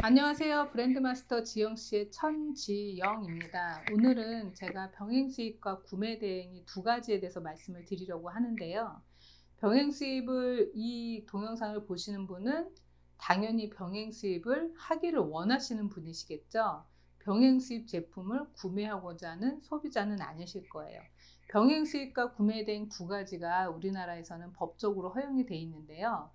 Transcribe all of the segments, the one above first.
안녕하세요. 브랜드마스터 지영씨의 천지영입니다. 오늘은 제가 병행수입과 구매대행이 두 가지에 대해서 말씀을 드리려고 하는데요. 병행수입을 이 동영상을 보시는 분은 당연히 병행수입을 하기를 원하시는 분이시겠죠. 병행수입 제품을 구매하고자 하는 소비자는 아니실 거예요. 병행수입과 구매대행 두 가지가 우리나라에서는 법적으로 허용이 되어 있는데요.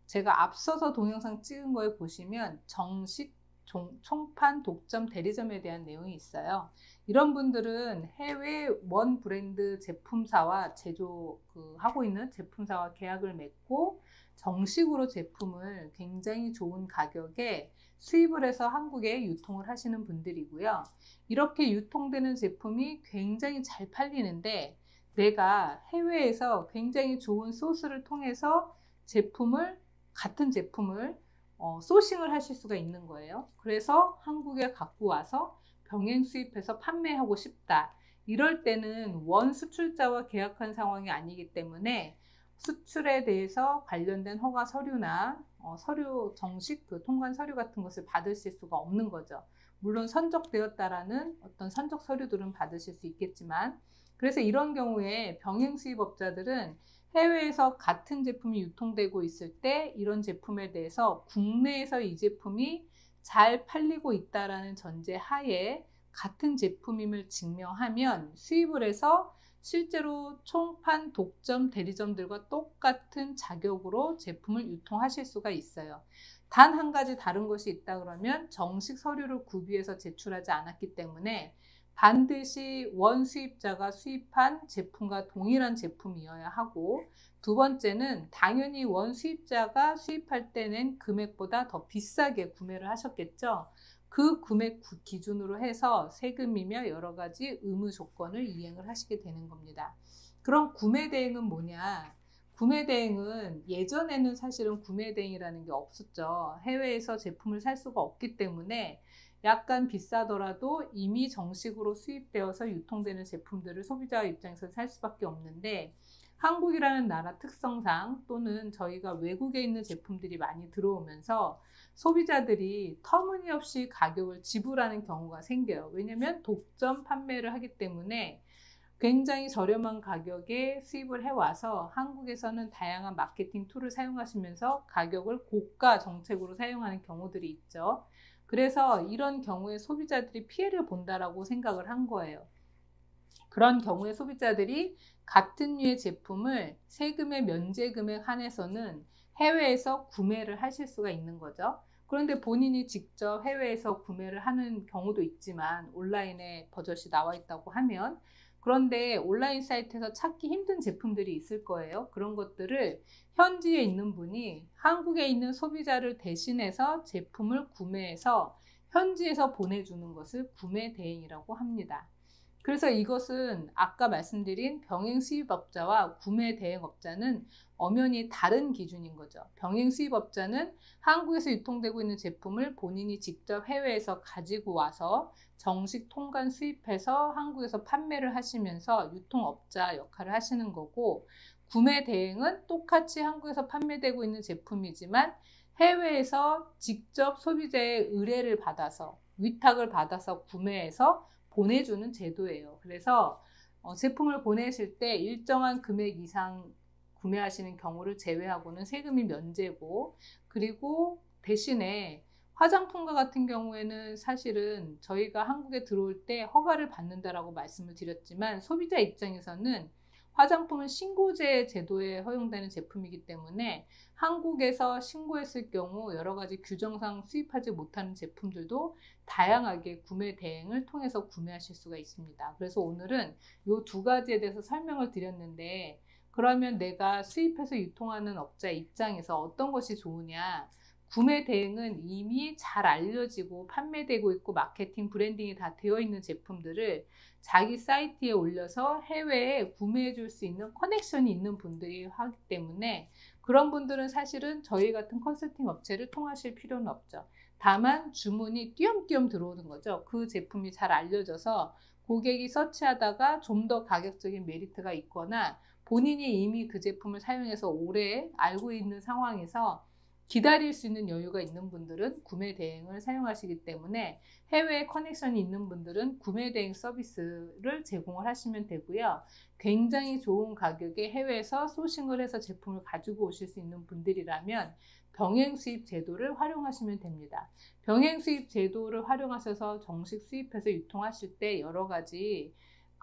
제가 앞서서 동영상 찍은 거에 보시면 정식 총판 독점 대리점에 대한 내용이 있어요. 이런 분들은 해외 원 브랜드 제품사와 하고 있는 제품사와 계약을 맺고 정식으로 제품을 굉장히 좋은 가격에 수입을 해서 한국에 유통을 하시는 분들이고요. 이렇게 유통되는 제품이 굉장히 잘 팔리는데 내가 해외에서 굉장히 좋은 소스를 통해서 같은 제품을 소싱을 하실 수가 있는 거예요. 그래서 한국에 갖고 와서 병행 수입해서 판매하고 싶다. 이럴 때는 원 수출자와 계약한 상황이 아니기 때문에 수출에 대해서 관련된 허가 서류나 정식 통관 서류 같은 것을 받으실 수가 없는 거죠. 물론 선적되었다라는 어떤 선적 서류들은 받으실 수 있겠지만, 그래서 이런 경우에 병행 수입업자들은 해외에서 같은 제품이 유통되고 있을 때 이런 제품에 대해서 국내에서 이 제품이 잘 팔리고 있다라는 전제 하에 같은 제품임을 증명하면 수입을 해서 실제로 총판 독점 대리점들과 똑같은 자격으로 제품을 유통하실 수가 있어요. 단 한 가지 다른 것이 있다 그러면 정식 서류를 구비해서 제출하지 않았기 때문에 반드시 원 수입자가 수입한 제품과 동일한 제품이어야 하고, 두 번째는 당연히 원 수입자가 수입할 때 낸 금액보다 더 비싸게 구매를 하셨겠죠. 그 금액 기준으로 해서 세금이며 여러 가지 의무 조건을 이행을 하시게 되는 겁니다. 그럼 구매 대행은 뭐냐? 구매 대행은 예전에는 사실은 구매 대행이라는 게 없었죠. 해외에서 제품을 살 수가 없기 때문에 약간 비싸더라도 이미 정식으로 수입되어서 유통되는 제품들을 소비자 입장에서 살 수밖에 없는데, 한국이라는 나라 특성상 또는 저희가 외국에 있는 제품들이 많이 들어오면서 소비자들이 터무니없이 가격을 지불하는 경우가 생겨요. 왜냐하면 독점 판매를 하기 때문에 굉장히 저렴한 가격에 수입을 해와서 한국에서는 다양한 마케팅 툴을 사용하시면서 가격을 고가 정책으로 사용하는 경우들이 있죠. 그래서 이런 경우에 소비자들이 피해를 본다라고 생각을 한 거예요. 그런 경우에 소비자들이 같은 류의 제품을 세금의 면제 금액 한해서는 해외에서 구매를 하실 수가 있는 거죠. 그런데 본인이 직접 해외에서 구매를 하는 경우도 있지만 온라인에 버젓이 나와 있다고 하면, 그런데 온라인 사이트에서 찾기 힘든 제품들이 있을 거예요. 그런 것들을 현지에 있는 분이 한국에 있는 소비자를 대신해서 제품을 구매해서 현지에서 보내주는 것을 구매 대행이라고 합니다. 그래서 이것은 아까 말씀드린 병행 수입업자와 구매 대행업자는 엄연히 다른 기준인 거죠. 병행 수입업자는 한국에서 유통되고 있는 제품을 본인이 직접 해외에서 가지고 와서 정식 통관 수입해서 한국에서 판매를 하시면서 유통업자 역할을 하시는 거고, 구매 대행은 똑같이 한국에서 판매되고 있는 제품이지만 해외에서 직접 소비자의 의뢰를 받아서 위탁을 받아서 구매해서 보내주는 제도예요. 그래서 제품을 보내실 때 일정한 금액 이상 구매하시는 경우를 제외하고는 세금이 면제고, 그리고 대신에 화장품과 같은 경우에는 사실은 저희가 한국에 들어올 때 허가를 받는다라고 말씀을 드렸지만, 소비자 입장에서는 화장품은 신고제 제도에 허용되는 제품이기 때문에 한국에서 신고했을 경우 여러 가지 규정상 수입하지 못하는 제품들도 다양하게 구매 대행을 통해서 구매하실 수가 있습니다. 그래서 오늘은 이 두 가지에 대해서 설명을 드렸는데, 그러면 내가 수입해서 유통하는 업자 입장에서 어떤 것이 좋으냐? 구매 대행은 이미 잘 알려지고 판매되고 있고 마케팅 브랜딩이 다 되어 있는 제품들을 자기 사이트에 올려서 해외에 구매해 줄 수 있는 커넥션이 있는 분들이 하기 때문에, 그런 분들은 사실은 저희 같은 컨설팅 업체를 통하실 필요는 없죠. 다만 주문이 띄엄띄엄 들어오는 거죠. 그 제품이 잘 알려져서 고객이 서치하다가 좀 더 가격적인 메리트가 있거나 본인이 이미 그 제품을 사용해서 오래 알고 있는 상황에서 기다릴 수 있는 여유가 있는 분들은 구매 대행을 사용하시기 때문에 해외에 커넥션이 있는 분들은 구매 대행 서비스를 제공을 하시면 되고요. 굉장히 좋은 가격에 해외에서 소싱을 해서 제품을 가지고 오실 수 있는 분들이라면 병행 수입 제도를 활용하시면 됩니다. 병행 수입 제도를 활용하셔서 정식 수입해서 유통하실 때 여러 가지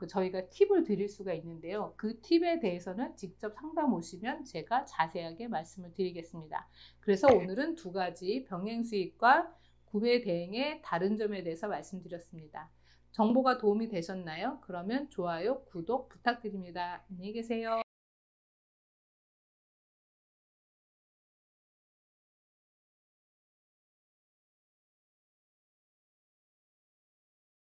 저희가 팁을 드릴 수가 있는데요. 그 팁에 대해서는 직접 상담 오시면 제가 자세하게 말씀을 드리겠습니다. 그래서 오늘은 두 가지 병행 수입과 구매 대행의 다른 점에 대해서 말씀드렸습니다. 정보가 도움이 되셨나요? 그러면 좋아요, 구독 부탁드립니다. 안녕히 계세요.